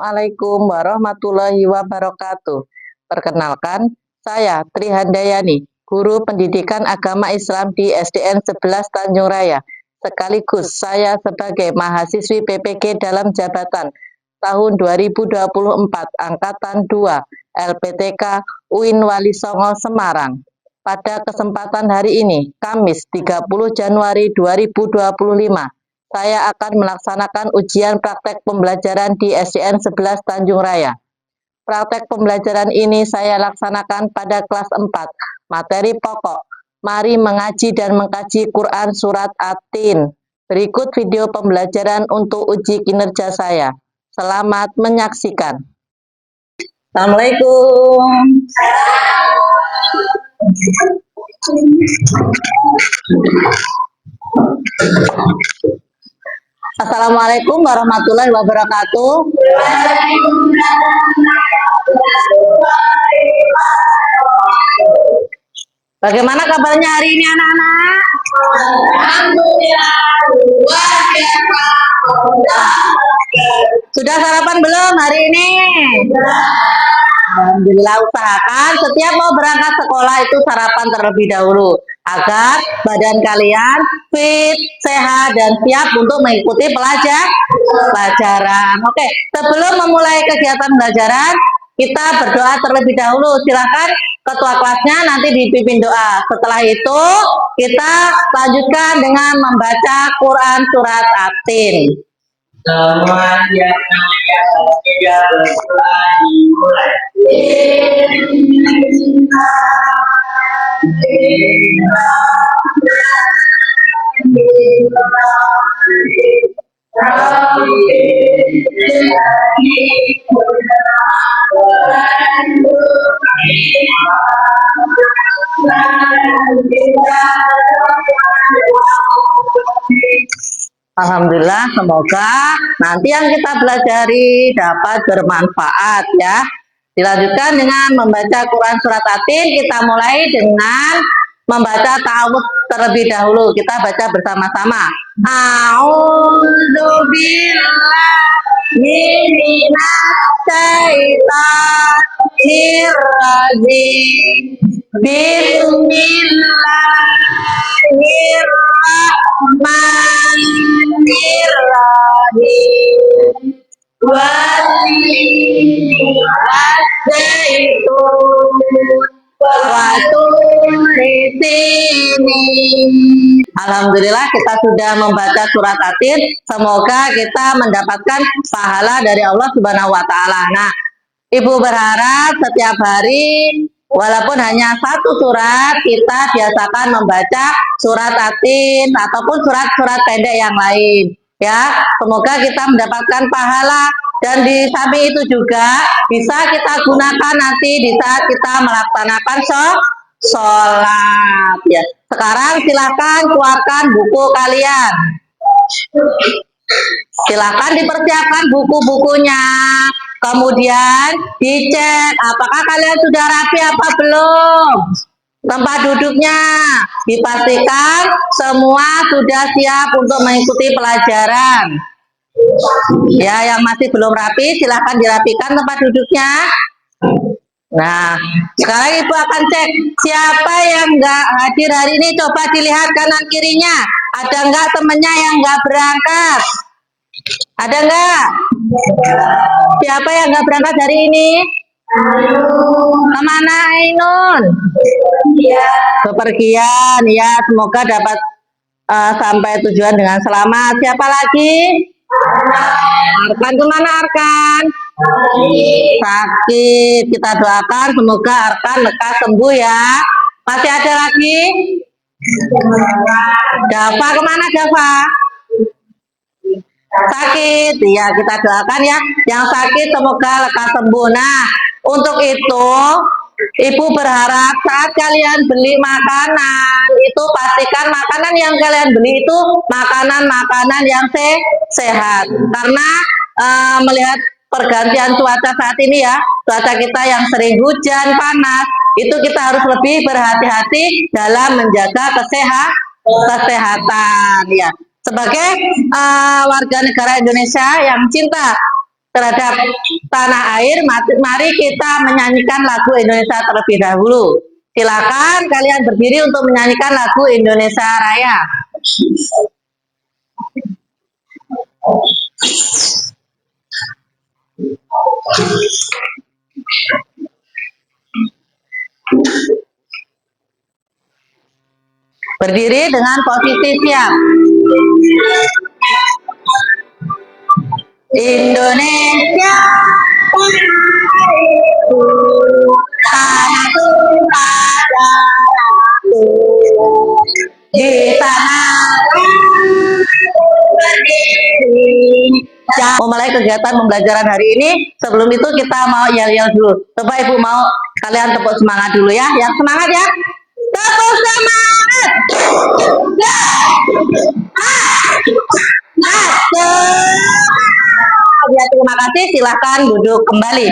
Assalamualaikum warahmatullahi wabarakatuh. Perkenalkan, saya Tri Handayani, Guru Pendidikan Agama Islam di SDN 11 Tanjung Raya. Sekaligus saya sebagai mahasiswi PPG dalam jabatan tahun 2024 Angkatan 2 LPTK UIN Wali Songo Semarang. Pada kesempatan hari ini, Kamis 30 Januari 2025, saya akan melaksanakan ujian praktek pembelajaran di SDN 11 Tanjung Raya. Praktek pembelajaran ini saya laksanakan pada kelas 4, materi pokok. Mari mengaji dan mengkaji Quran Surat At-Tin. Berikut video pembelajaran untuk uji kinerja saya. Selamat menyaksikan. Assalamualaikum. Assalamualaikum warahmatullahi wabarakatuh. Bagaimana kabarnya hari ini anak-anak? Sudah sarapan belum hari ini? Alhamdulillah, usahakan setiap mau berangkat sekolah itu sarapan terlebih dahulu agar badan kalian fit, sehat, dan siap untuk mengikuti pelajaran. Oke, sebelum memulai kegiatan pembelajaran, kita berdoa terlebih dahulu. Silakan ketua kelasnya nanti dipimpin doa. Setelah itu kita lanjutkan dengan membaca Quran Surat At-Tin. Semua yang tidak berdoa dimulai. Alhamdulillah, semoga nanti yang kita pelajari dapat bermanfaat ya. Dilanjutkan dengan membaca Quran Surat At-Tin. Kita mulai dengan membaca ta'awudz terlebih dahulu. Kita baca bersama-sama. A'udzubillahi minasyaitonirrajim. Bismillahirrahmanirrahim. Alhamdulillah kita sudah membaca surat At-Tin. Semoga kita mendapatkan pahala dari Allah Subhanahu wa taala. Nah, Ibu berharap setiap hari walaupun hanya satu surat, kita biasakan membaca surat At-Tin ataupun surat-surat pendek yang lain. Ya, semoga kita mendapatkan pahala dan di samping itu juga bisa kita gunakan nanti di saat kita melaksanakan sholat. Ya, sekarang silakan keluarkan buku kalian. Silakan dipersiapkan buku-bukunya. Kemudian dicek apakah kalian sudah rapi apa belum. Tempat duduknya dipastikan semua sudah siap untuk mengikuti pelajaran. Ya, yang masih belum rapi silahkan dirapikan tempat duduknya. Nah, sekarang Ibu akan cek siapa yang nggak hadir hari ini. Coba dilihat kanan kirinya. Ada nggak temennya yang nggak berangkat? Ada nggak? Siapa yang nggak berangkat hari ini? Kemana Ainun? Bepergian, ya. Semoga dapat sampai tujuan dengan selamat. Siapa lagi? Arkan, kemana Arkan? Sakit. Kita doakan semoga Arkan lekas sembuh ya. Masih ada lagi? Dava, kemana Dava? Sakit. Ya, kita doakan ya. Yang sakit semoga lekas sembuh. Nah, untuk itu Ibu berharap saat kalian beli makanan itu pastikan makanan yang kalian beli itu makanan-makanan yang sehat. Karena melihat pergantian cuaca saat ini ya, cuaca kita yang sering hujan, panas, itu kita harus lebih berhati-hati dalam menjaga kesehatan ya. Sebagai warga negara Indonesia yang cinta terhadap tanah air, mari kita menyanyikan lagu Indonesia terlebih dahulu. Silakan kalian berdiri untuk menyanyikan lagu Indonesia Raya. Berdiri dengan posisi siap. Indonesia tanahku padaku, di tanah berdiri. Memulai kegiatan pembelajaran hari ini, sebelum itu kita mau yel-yel dulu. Coba Ibu mau kalian tepuk semangat dulu ya. Yang semangat ya. Tepuk semangat. Ya, terima kasih. Silahkan duduk kembali.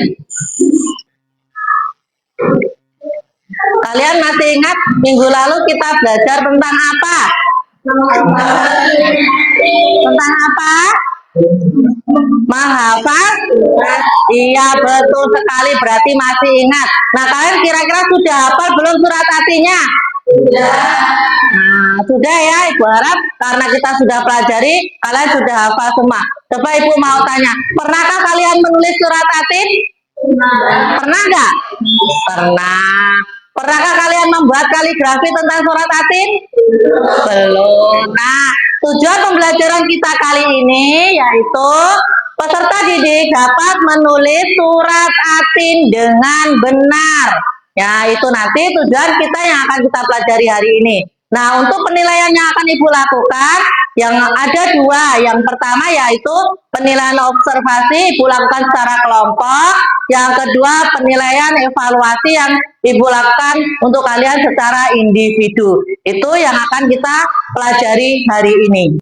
Kalian masih ingat minggu lalu kita belajar tentang apa? Tentang apa? Menghafal? Iya, betul sekali, berarti masih ingat. Nah, kalian kira-kira sudah hafal belum surat hatinya? Sudah. Nah, sudah ya, Ibu harap karena kita sudah pelajari, kalian sudah hafal semua. Coba Ibu mau tanya, pernahkah kalian menulis surat hati? Pernah nggak? Pernah. Pernahkah kalian membuat kaligrafi tentang surat hati? Belum. Nah, tujuan pembelajaran kita kali ini yaitu peserta didik dapat menulis surat atin dengan benar. Ya, itu nanti tujuan kita yang akan kita pelajari hari ini. Nah, untuk penilaian yang akan Ibu lakukan, yang ada dua. Yang pertama yaitu penilaian observasi, Ibu lakukan secara kelompok. Yang kedua, penilaian evaluasi yang Ibu lakukan untuk kalian secara individu. Itu yang akan kita pelajari hari ini.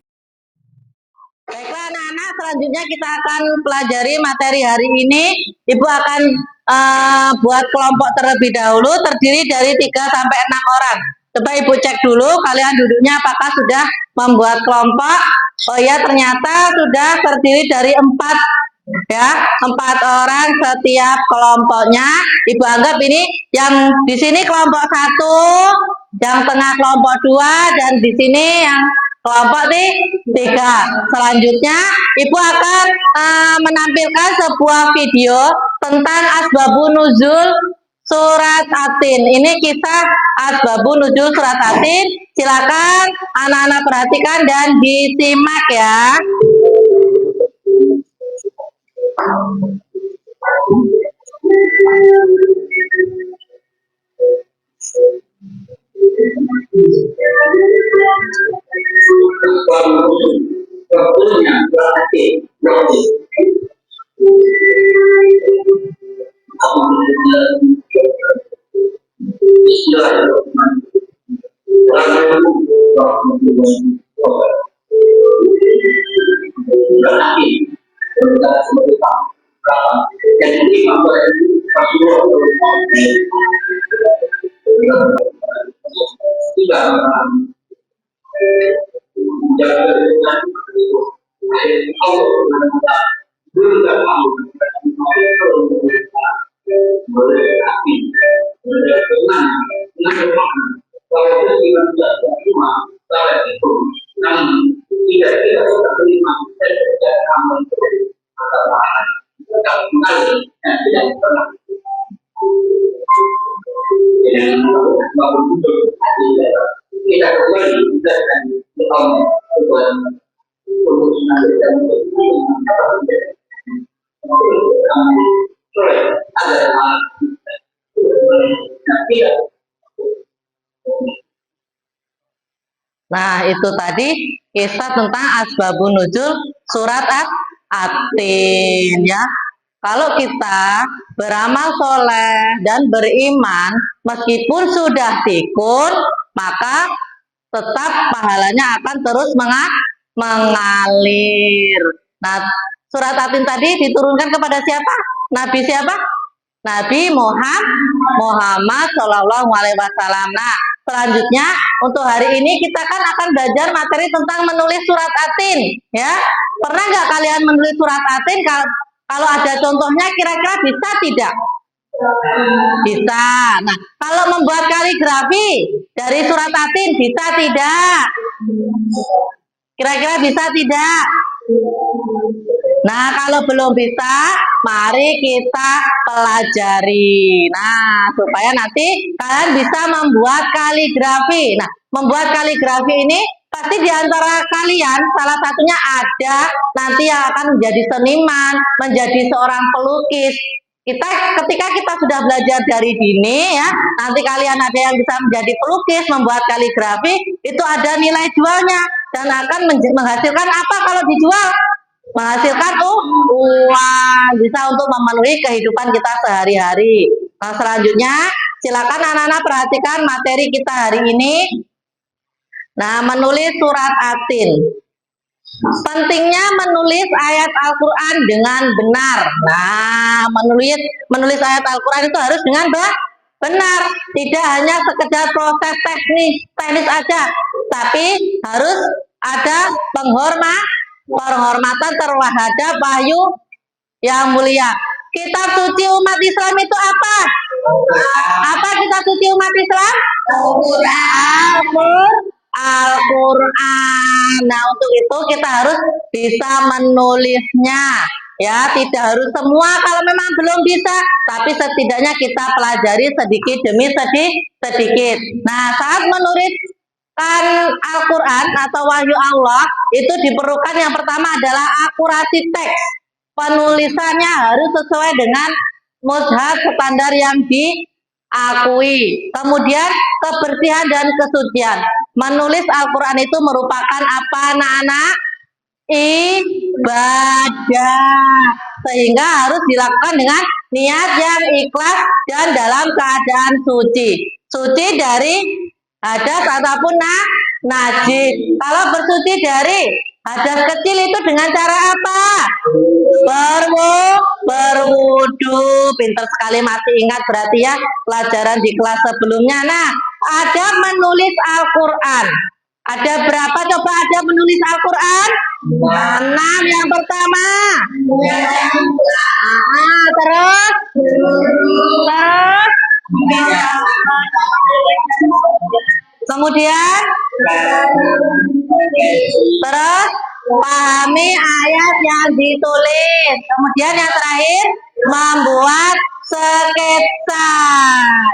Baiklah anak-anak, selanjutnya kita akan pelajari materi hari ini. Ibu akan buat kelompok terlebih dahulu, terdiri dari 3 sampai 6 orang. Coba Ibu cek dulu, kalian duduknya apakah sudah membuat kelompok. Oh ya, ternyata sudah terdiri dari 4 ya, 4 orang setiap kelompoknya. Ibu anggap ini yang di sini kelompok 1, yang tengah kelompok 2, dan di sini yang kelompok 3. Selanjutnya Ibu akan menampilkan sebuah video tentang asbabun nuzul surat atin. Ini kisah asbabun nuzul surat atin. Silakan anak-anak perhatikan dan disimak ya. Nah, itu tadi kisah tentang asbabun nuzul surat atin ya. Kalau kita beramal soleh dan beriman, meskipun sudah pikun, maka tetap pahalanya akan terus mengalir. Nah, surat atin tadi diturunkan kepada siapa? Nabi siapa? Nabi Muhammad Shallallahu Alaihi Wasallam. Nah, selanjutnya untuk hari ini kita kan akan belajar materi tentang menulis surat atin, ya. Pernah nggak kalian menulis surat atin? Kalau ada contohnya kira-kira bisa tidak? Bisa. Nah, kalau membuat kaligrafi dari surat Atin bisa tidak? Kira-kira bisa tidak? Nah, kalau belum bisa, mari kita pelajari. Nah, supaya nanti kalian bisa membuat kaligrafi. Nah, membuat kaligrafi ini pasti di antara kalian salah satunya ada nanti yang akan menjadi seniman, menjadi seorang pelukis. Ketika kita sudah belajar dari dini ya, nanti kalian ada yang bisa menjadi pelukis, membuat kaligrafi, itu ada nilai jualnya dan akan menghasilkan apa kalau dijual? Menghasilkan uang, bisa untuk memenuhi kehidupan kita sehari-hari. Nah, selanjutnya silakan anak-anak perhatikan materi kita hari ini. Nah, menulis surat Atin. Pentingnya menulis ayat Al-Quran dengan benar. Nah, menulis ayat Al-Quran itu harus dengan benar. Tidak hanya sekedar proses teknis aja, tapi harus ada penghormatan terhadap wahyu yang mulia. Kitab suci umat Islam itu apa? Apa kitab suci umat Islam? Al-Quran. Nah, untuk itu kita harus bisa menulisnya. Ya, tidak harus semua kalau memang belum bisa, tapi setidaknya kita pelajari sedikit demi sedikit. Nah, saat menulis Al-Quran atau wahyu Allah itu diperlukan yang pertama adalah akurasi teks. Penulisannya harus sesuai dengan mushaf standar yang diakui. Kemudian kebersihan dan kesucian. Menulis Al-Quran itu merupakan apa anak-anak? Ibadah. Sehingga harus dilakukan dengan niat yang ikhlas dan dalam keadaan suci. Suci dari hadas ataupun najis. Kalau bersuci dari hadas kecil itu dengan cara apa? Berwudu. Pintar sekali masih ingat berarti ya pelajaran di kelas sebelumnya. Nah, ada menulis Al-Quran. Ada berapa coba ada menulis Al-Quran? 6 yang pertama. Terus kemudian terus pahami ayat yang ditulis. Kemudian yang terakhir membuat sketsa.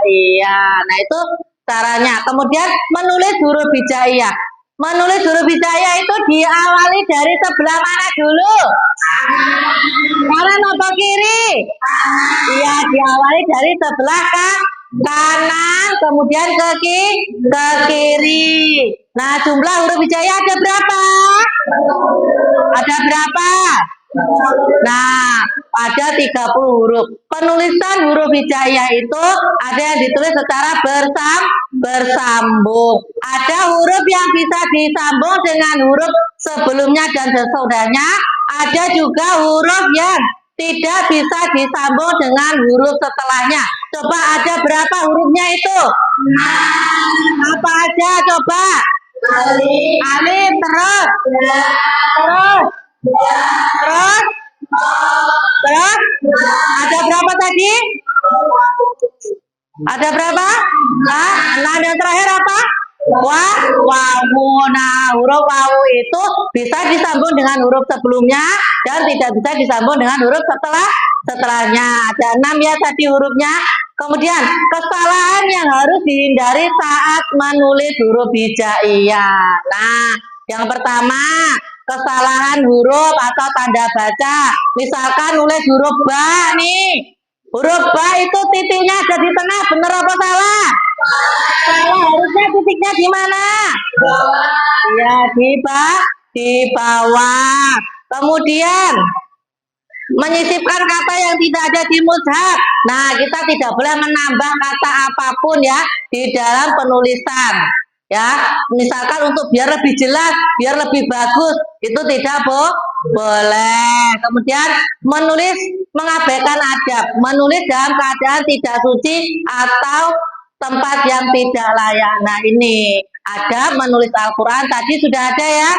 Iya, nah itu caranya. Kemudian menulis huruf hijaiyah. Menulis huruf hijaiyah itu diawali dari sebelah mana dulu? Kanan atau kiri? Iya, diawali dari sebelah kanan, kemudian ke kiri. Nah, jumlah huruf hijaiyah ada berapa? Ada berapa? Nah, ada 30 huruf. Penulisan huruf hijaiyah itu ada yang ditulis secara bersambung. Ada huruf yang bisa disambung dengan huruf sebelumnya dan sesudahnya. Ada juga huruf yang tidak bisa disambung dengan huruf setelahnya. Coba ada berapa hurufnya itu? Apa aja coba? Alif terus. Terus ada berapa tadi? Ada berapa? Nah, yang terakhir apa? Wawu. Nah, huruf wawu itu bisa disambung dengan huruf sebelumnya dan tidak bisa disambung dengan huruf setelahnya. Ada 6 ya tadi hurufnya. Kemudian kesalahan yang harus dihindari saat menulis huruf hijaiyah. Nah, yang pertama kesalahan huruf atau tanda baca. Misalkan nulis huruf ba nih. Huruf ba itu titiknya ada di tengah, benar apa salah? Salah, harusnya titiknya di mana? Ya, di bawah. Kemudian menyisipkan kata yang tidak ada di mushaf. Nah, kita tidak boleh menambah kata apapun ya di dalam penulisan. Ya, misalkan untuk biar lebih jelas, biar lebih bagus, itu tidak boleh. Kemudian menulis mengabaikan adab, menulis dalam keadaan tidak suci atau tempat yang tidak layak. Nah, ini adab menulis Al-Quran tadi sudah ada ya.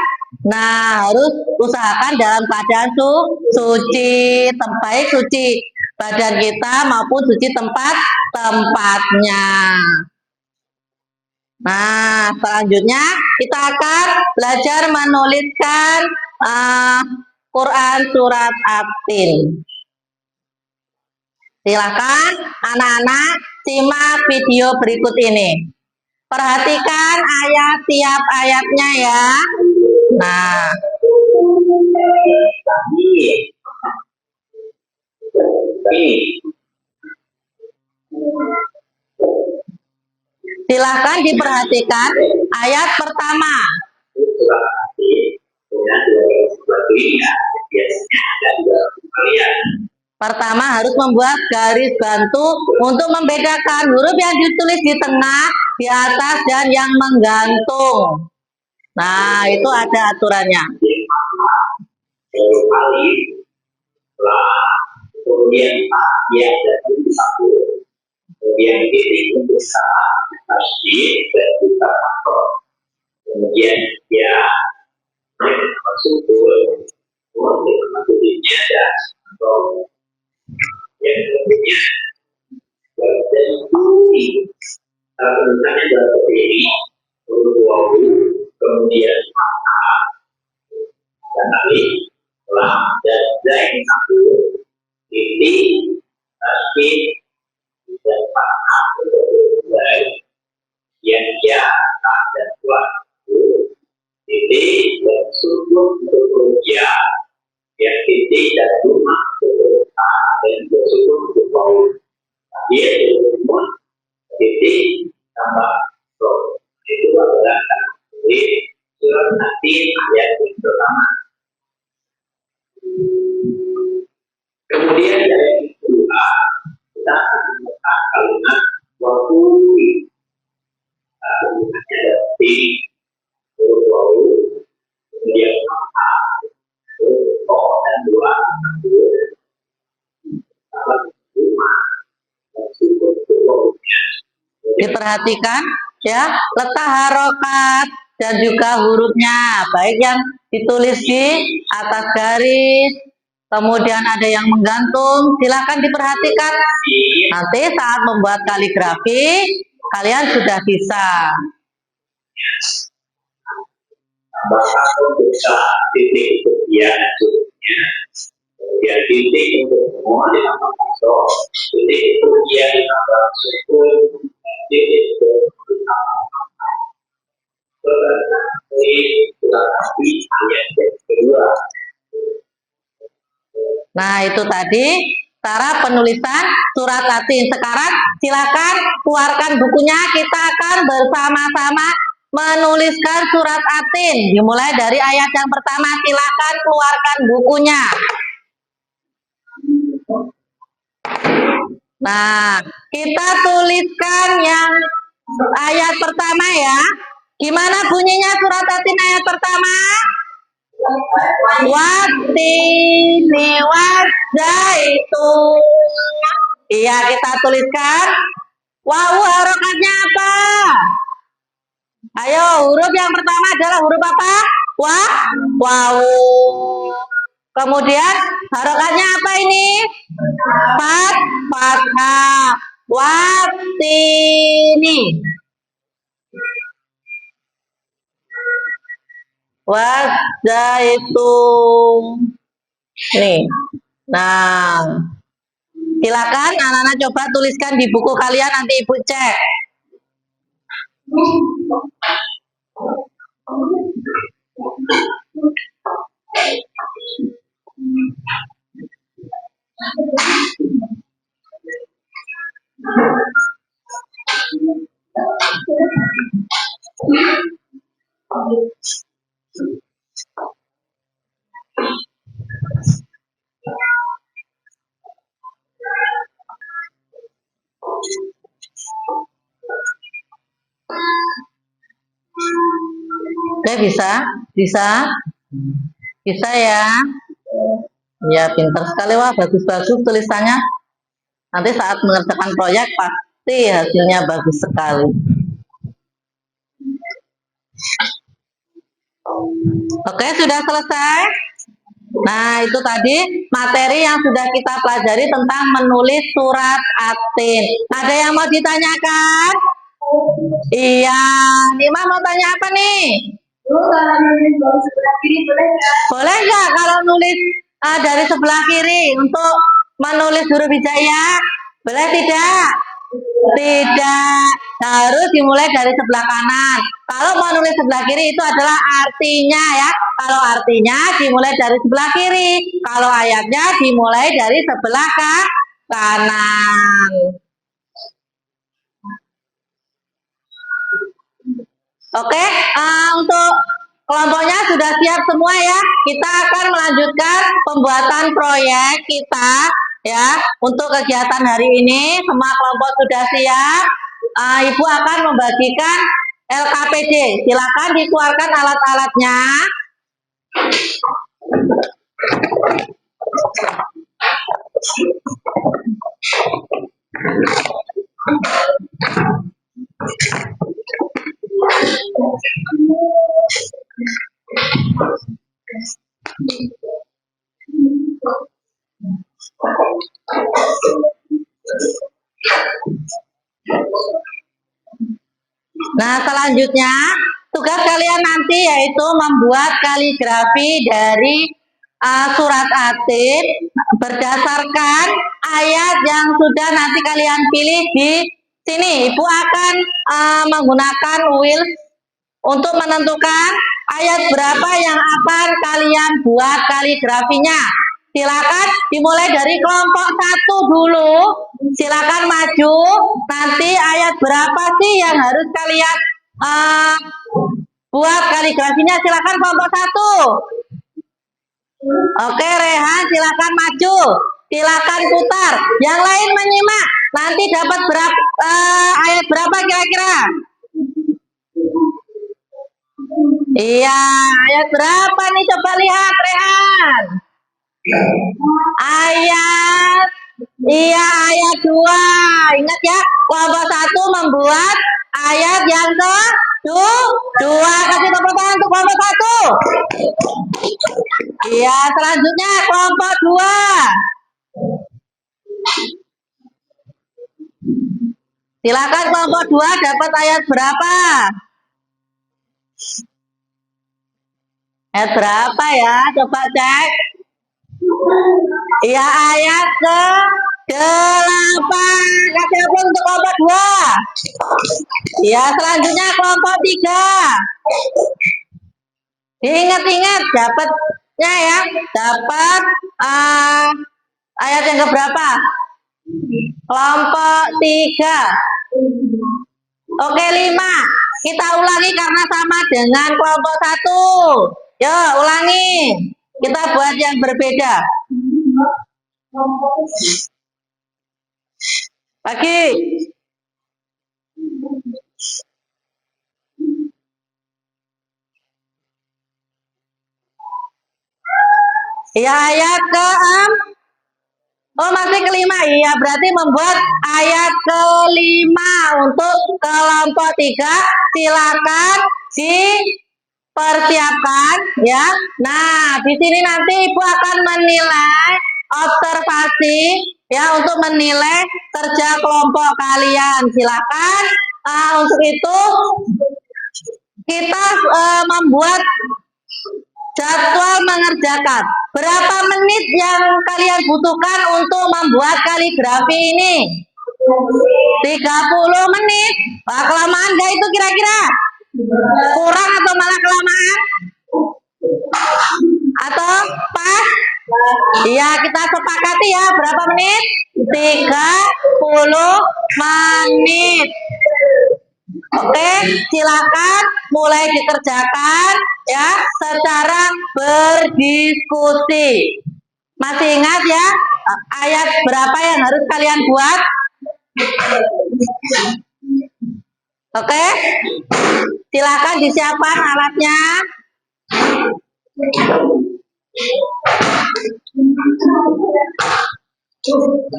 Nah, harus usahakan dalam keadaan suci, baik suci badan kita maupun suci tempatnya. Nah, selanjutnya kita akan belajar menuliskan Quran surat At-Tin. Silakan anak-anak simak video berikut ini. Perhatikan tiap ayatnya ya. Nah, silahkan diperhatikan ayat pertama. Pertama harus membuat garis bantu untuk membedakan huruf yang ditulis di tengah, di atas, dan yang menggantung. Nah, itu ada aturannya. Kemudian dia dan satu, kemudian titik besar tasdid dan juga kemudian dia masuk ke kemudian dan atau yang kemudian dan ini tulisannya dalam seperti kemudian dan alif lam dan zain satu titik tasdid dan fathah yang dia dan buat titik dan sukun untuk kerja yang titik dan rumah untuk dan sukun untuk bau dia semua titik tambah so itu adalah jadi surat nanti ayat yang pertama. Kemudian dari kedua kita akan menggunakan kalimat waktu ada di kemudian dan dua diperhatikan ya letak harokat dan juga hurufnya baik yang ditulis di atas garis kemudian ada yang menggantung silakan diperhatikan nanti saat membuat kaligrafi kalian sudah bisa bisa titik kemudian titik untuk semua ditambah titik kemudian ditambah sukun titik nah itu tadi cara penulisan surat At-Tin. Sekarang silakan keluarkan bukunya kita akan bersama-sama menuliskan surat At-Tin dimulai dari ayat yang pertama silakan keluarkan bukunya. Nah, kita tuliskan yang ayat pertama ya. Gimana bunyinya surat At-Tin ayat pertama? Wattini wazzaitun. Iya, kita tuliskan. Wawu harokatnya apa? Ayo, huruf yang pertama adalah huruf apa? Wawu. Kemudian harokatnya apa ini? Fathah. Wattini. Wazzaitun. Nih. Nah, silakan anak-anak coba tuliskan di buku kalian nanti ibu cek. Oke, bisa ya. Ya, pintar sekali wah, bagus-bagus tulisannya. Nanti saat mengerjakan proyek pasti hasilnya bagus sekali. Oke, sudah selesai. Nah, itu tadi materi yang sudah kita pelajari tentang menulis surat atin. Ada yang mau ditanyakan? Iya, Nima mau tanya apa nih? Kalau nulis dari sebelah kiri boleh nggak? Boleh nggak kalau nulis dari sebelah kiri untuk menulis huruf hijaiyah? Boleh tidak? Tidak, harus dimulai dari sebelah kanan. Kalau mau nulis sebelah kiri itu adalah artinya ya. Kalau artinya dimulai dari sebelah kiri. Kalau ayatnya dimulai dari sebelah kanan. Oke, untuk kelompoknya sudah siap semua ya. Kita akan melanjutkan pembuatan proyek kita ya untuk kegiatan hari ini. Semua kelompok sudah siap. Ibu akan membagikan LKPD. Silakan dikeluarkan alat-alatnya. Nah, selanjutnya tugas kalian nanti yaitu membuat kaligrafi dari surat atin berdasarkan ayat yang sudah nanti kalian pilih di sini. Ibu akan menggunakan wheel untuk menentukan ayat berapa yang akan kalian buat kaligrafinya. Silakan dimulai dari kelompok 1 dulu. Silakan maju. Nanti ayat berapa sih yang harus kalian buat kaligrafinya? Silakan kelompok 1. Oke, Rehan, silakan maju. Silakan putar. Yang lain menyimak. Nanti dapat berapa ayat berapa kira-kira? Iya, ayat berapa nih? Coba lihat, Rehan. Ayat 2. Ingat ya, kelompok 1 membuat ayat yang kedua. Kasih tepuk tangan untuk kelompok 1. Iya, selanjutnya kelompok 2. Silakan kelompok 2 dapat ayat berapa? Ayat berapa ya? Coba cek. Iya, ayat ke-8. Kasih tepuk untuk kelompok 2. Iya, selanjutnya kelompok 3. Ingat-ingat dapatnya ya. Dapat ayat yang keberapa? Kelompok 3. Oke, 5. Kita ulangi karena sama dengan kelompok 1. Yo, ulangi. Kita buat yang berbeda. Pagi. Ya, ayat ke-6. Oh, masih ke-5. Iya, berarti membuat ayat ke-5 untuk kelompok 3. Silakan dipersiapkan ya. Nah, di sini nanti Ibu akan menilai observasi ya untuk menilai kerja kelompok kalian. Silakan untuk itu kita membuat jadwal mengerjakan. Berapa menit yang kalian butuhkan untuk membuat kaligrafi ini? 30 menit. Wah, kelamaan gak itu kira-kira? Kurang atau malah kelamaan? Atau pas? Iya, kita sepakati ya. Berapa menit? 30 menit. Oke, silakan mulai dikerjakan ya secara berdiskusi. Masih ingat ya ayat berapa yang harus kalian buat? Oke, silakan disiapkan alatnya.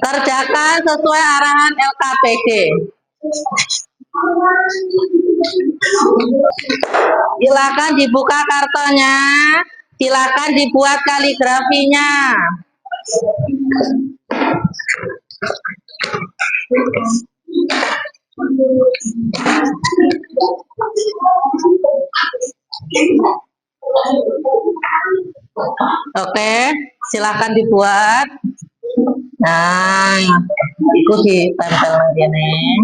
Kerjakan sesuai arahan LKPD. Silakan dibuka kartonya. Silakan dibuat kaligrafinya. Oke, silakan dibuat. Nah, itu ditempel lagi nih.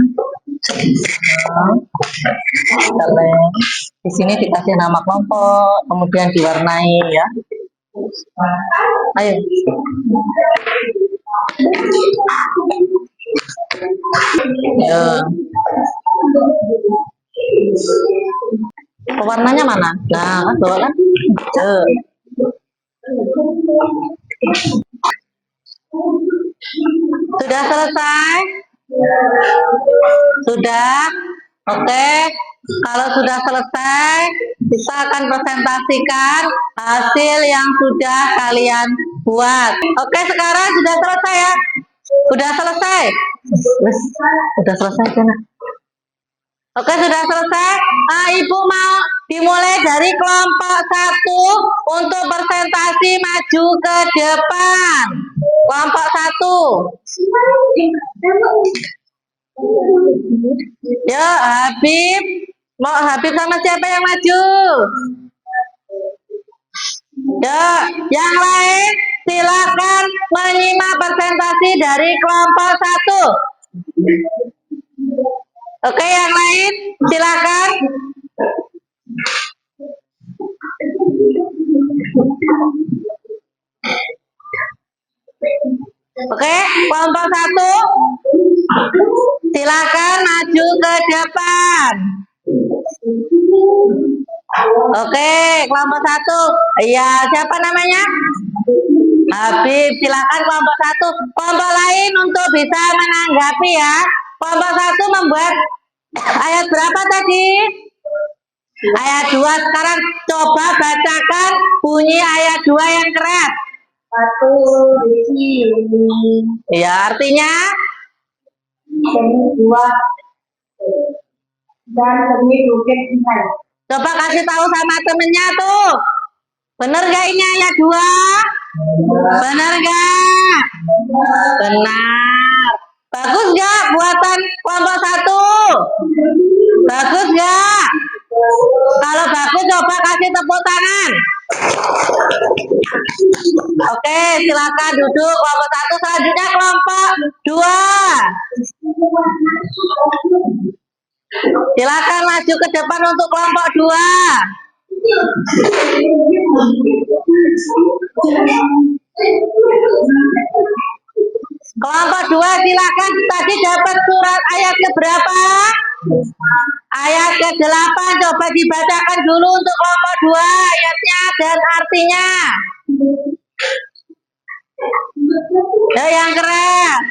Di sini dikasih nama kelompok, kemudian diwarnai ya. Ayo. Ya. Warnanya mana? Nah, kan bawa kan? Sudah selesai? Sudah? Oke. Kalau sudah selesai, kita akan presentasikan hasil yang sudah kalian buat. Oke, sekarang sudah selesai ya? Sudah selesai? Sudah selesai kan? Oke, sudah selesai. Ibu mau dimulai dari kelompok 1 untuk presentasi maju ke depan. Kelompok 1. Ya, Habib. Mau Habib sama siapa yang maju? Ya, yang lain silakan menyimak presentasi dari kelompok 1. Oke, yang lain silakan. Oke, kelompok 1 silakan maju ke depan. Oke, kelompok 1. Iya, siapa namanya? Habib, silakan kelompok 1. Kelompok lain untuk bisa menanggapi ya. Kelompok 1 membuat ayat berapa tadi? Ayat 2. Sekarang coba bacakan bunyi ayat 2 yang keras. Satu di sini. Ya, artinya? Dua. Dan demi bukit ini. Coba kasih tahu sama temennya tuh. Bener gak ini ayat 2? Bener gak? Benar. Bagus gak buatan kelompok 1? Bagus gak? Kalau bagus coba kasih tepuk tangan. Oke, silakan duduk kelompok 1. Selanjutnya kelompok 2. Silakan maju ke depan untuk kelompok 2. Kelompok 2 silakan. Tadi dapat surat ayat keberapa? Ayat ke-8. Coba dibacakan dulu untuk kelompok 2 ayatnya dan artinya. Ya, yang keren.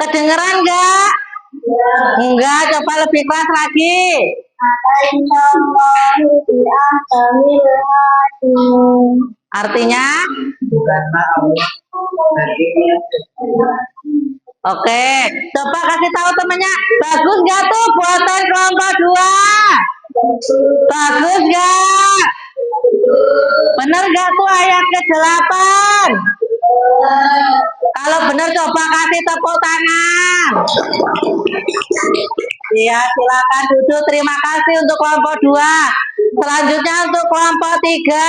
Kedengeran enggak? Enggak, coba lebih keras lagi. Artinya? Oke, coba kasih tahu temennya. Bagus enggak tuh buatan kelompok 2? Bagus enggak? Bener enggak tuh ayat ke-8? Kalau benar coba kasih tepuk tangan. Iya, silakan duduk. Terima kasih untuk kelompok 2. Selanjutnya untuk kelompok 3.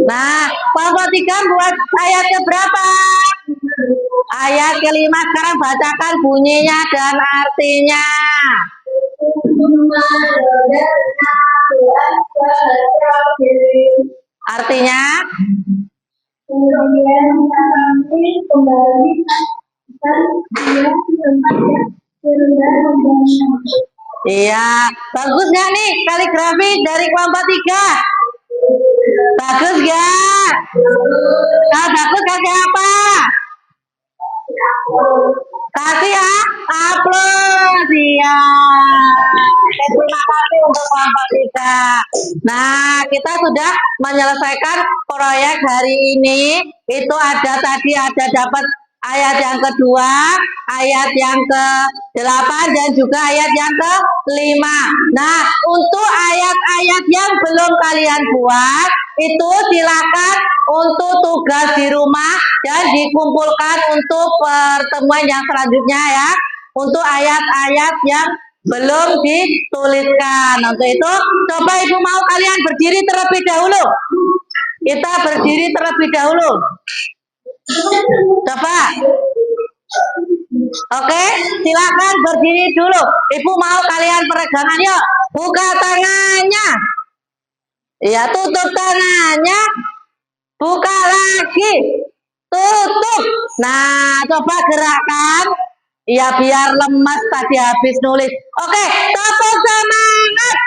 Nah, kelompok 3 buat ayat keberapa? Ayat ke-5. Sekarang bacakan bunyinya dan artinya. Artinya? Iya, bagus gak nih kaligrafi dari kelompok 3? Bagus gak? Kalau bagus kasih apa? Kasih ya, upload ya. Terima kasih untuk kelompok 3. Nah, kita sudah menyelesaikan proyek hari ini. Itu ada dapat ayat yang kedua, ayat yang ke-8 dan juga ayat yang ke-5. Nah, untuk ayat-ayat yang belum kalian buat, itu silakan untuk tugas di rumah dan dikumpulkan untuk pertemuan yang selanjutnya ya. Untuk ayat-ayat yang belum dituliskan. Untuk itu, coba Ibu mau kalian berdiri terlebih dahulu. Kita berdiri terlebih dahulu. Coba. Oke, silakan berdiri dulu. Ibu mau kalian peregangan yuk. Buka tangannya. Ya, tutup tangannya. Buka lagi. Tutup. Nah, coba gerakkan. Ya, biar lemas tadi habis nulis. Oke, tepuk semangat.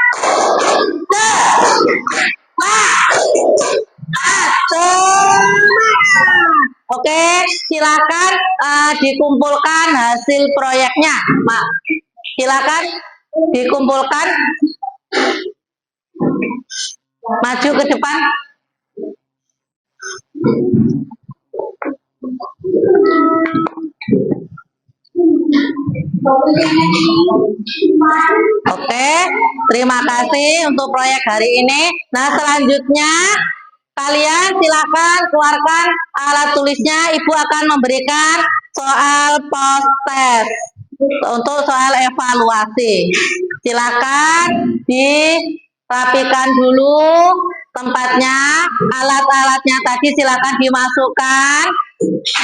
Oke, silakan dikumpulkan hasil proyeknya, Mak. Silakan dikumpulkan. Maju ke depan. Oke, terima kasih untuk proyek hari ini. Nah, selanjutnya kalian silakan keluarkan alat tulisnya. Ibu akan memberikan soal post test untuk soal evaluasi. Silakan dirapikan dulu tempatnya, alat-alatnya tadi silakan dimasukkan.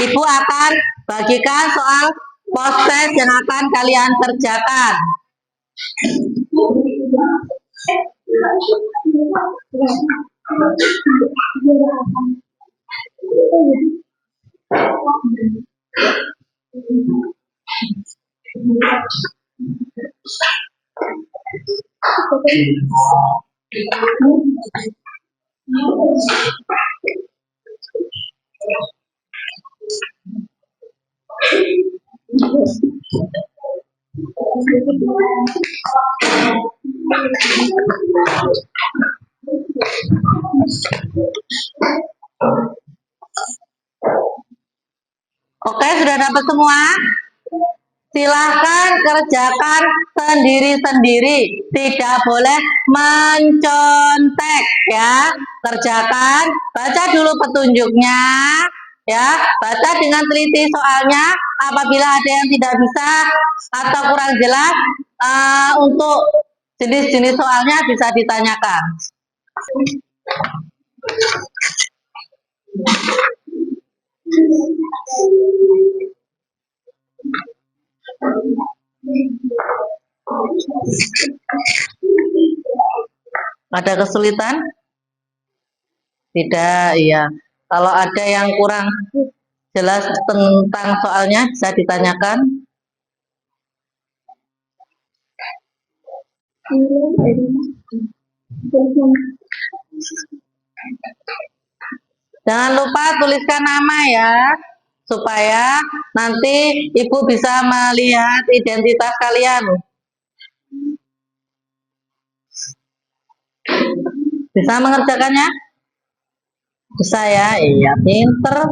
Ibu akan bagikan soal post test yang akan kalian kerjakan. Oke, sudah dapat semua? Silahkan kerjakan sendiri-sendiri, tidak boleh mencontek ya. Kerjakan, baca dulu petunjuknya ya, baca dengan teliti soalnya. Apabila ada yang tidak bisa atau kurang jelas, untuk jenis-jenis soalnya bisa ditanyakan. Ada kesulitan? Tidak, iya. Kalau ada yang kurang jelas tentang soalnya bisa ditanyakan. Jangan lupa tuliskan nama ya, supaya nanti Ibu bisa melihat identitas kalian. Bisa mengerjakannya? Bisa ya, iya, pinter.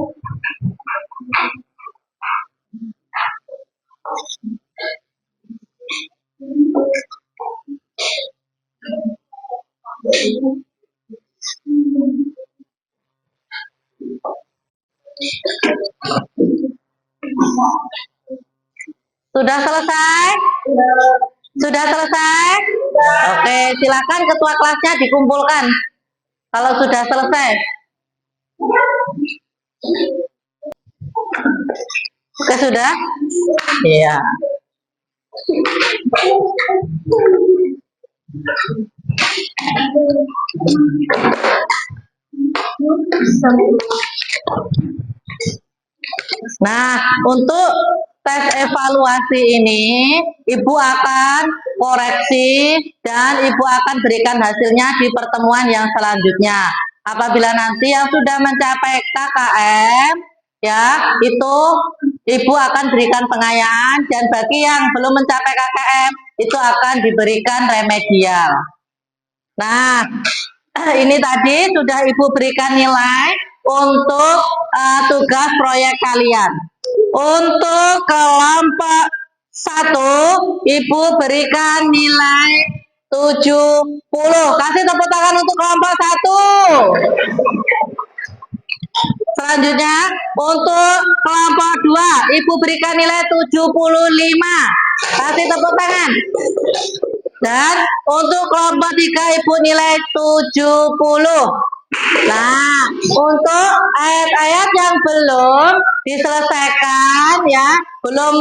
Sudah selesai? Sudah selesai? Oke, silakan ketua kelasnya dikumpulkan. Kalau sudah selesai. Oke, sudah? Iya. Nah, untuk tes evaluasi ini, Ibu akan koreksi dan Ibu akan berikan hasilnya di pertemuan yang selanjutnya. Apabila nanti yang sudah mencapai KKM, ya, itu Ibu akan berikan pengayaan, dan bagi yang belum mencapai KKM itu akan diberikan remedial. Nah, ini tadi sudah Ibu berikan nilai untuk tugas proyek kalian. Untuk kelompok 1, Ibu berikan nilai 70. Kasih tepuk tangan untuk kelompok 1. Selanjutnya, untuk kelompok 2, Ibu berikan nilai 75. Kasih tepuk tangan. Dan untuk kelompok 3, Ibu nilai 70. Nah, untuk ayat-ayat yang belum diselesaikan ya, belum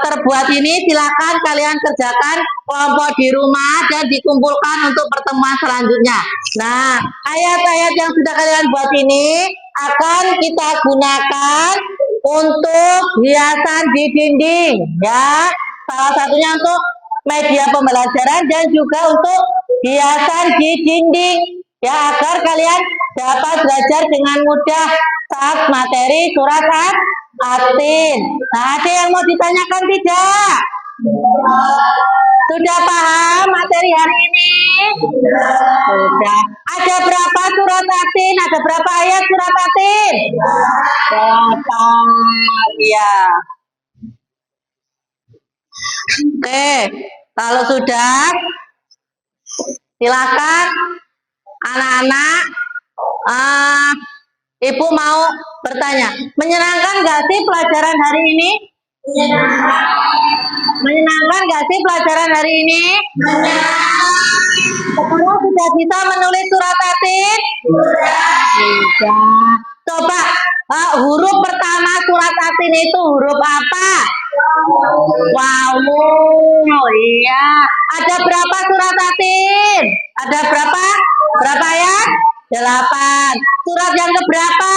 terbuat ini, silakan kalian kerjakan kelompok di rumah dan dikumpulkan untuk pertemuan selanjutnya. Nah, ayat-ayat yang sudah kalian buat ini akan kita gunakan untuk hiasan di dinding ya. Salah satunya untuk media pembelajaran dan juga untuk hiasan di dinding ya, agar kalian dapat belajar dengan mudah saat materi surat At-Tin. Nah, ada yang mau ditanyakan tidak? Sudah paham materi hari ini? Sudah. Ada berapa surat At-Tin? Ada berapa ayat surat At-Tin? 8. Ya. Oke, kalau sudah, silakan anak-anak, Ibu mau bertanya, menyenangkan nggak sih pelajaran hari ini? Menyenangkan nggak sih pelajaran hari ini? Sekarang sudah bisa menulis surat At-Tin? Sudah. Coba huruf pertama surat At-Tin itu huruf apa? Wow, iya. Ada berapa surat At-Tin? Ada berapa? Berapa ya? 8. Surat yang keberapa?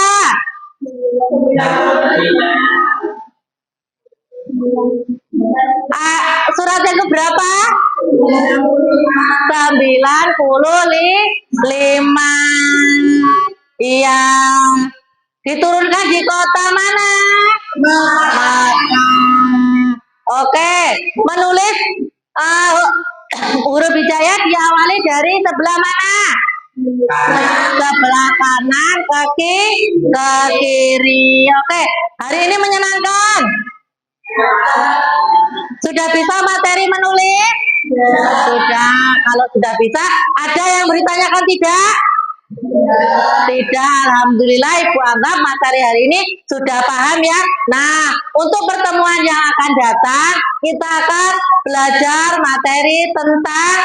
Surat yang keberapa? 95. Iya. Diturunkan di kota mana? Oke, menulis huruf hijaiyah diawali dari sebelah mana? Sebelah kanan ke kiri. Oke, hari ini menyenangkan. Sudah bisa materi menulis? Sudah. Kalau sudah bisa, ada yang bertanyakan tidak? Tidak. Alhamdulillah Ibu anggap materi hari ini sudah paham ya. Nah, untuk pertemuan yang akan datang, kita akan belajar materi tentang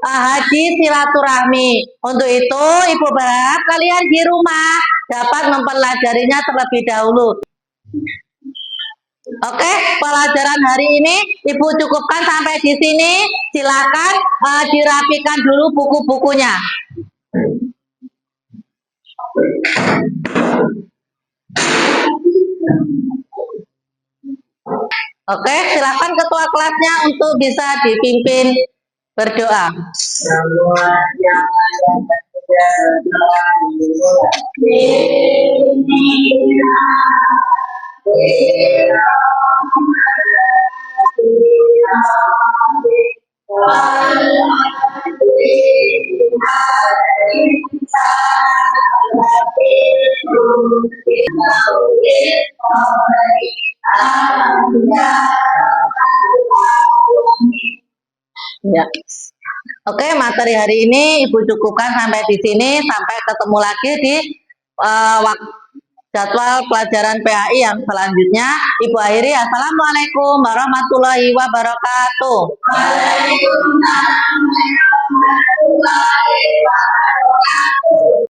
hadis silaturahmi. Untuk itu, Ibu berharap kalian di rumah dapat mempelajarinya terlebih dahulu. Oke, pelajaran hari ini Ibu cukupkan sampai di sini. Silakan dirapikan dulu buku-bukunya. Oke, silakan ketua kelasnya untuk bisa dipimpin berdoa. Ya. Oke, materi hari ini Ibu cukupkan sampai di sini. Sampai ketemu lagi di jadwal pelajaran PAI yang selanjutnya. Ibu akhiri, assalamualaikum warahmatullahi wabarakatuh. Waalaikumsalam warahmatullahi wabarakatuh.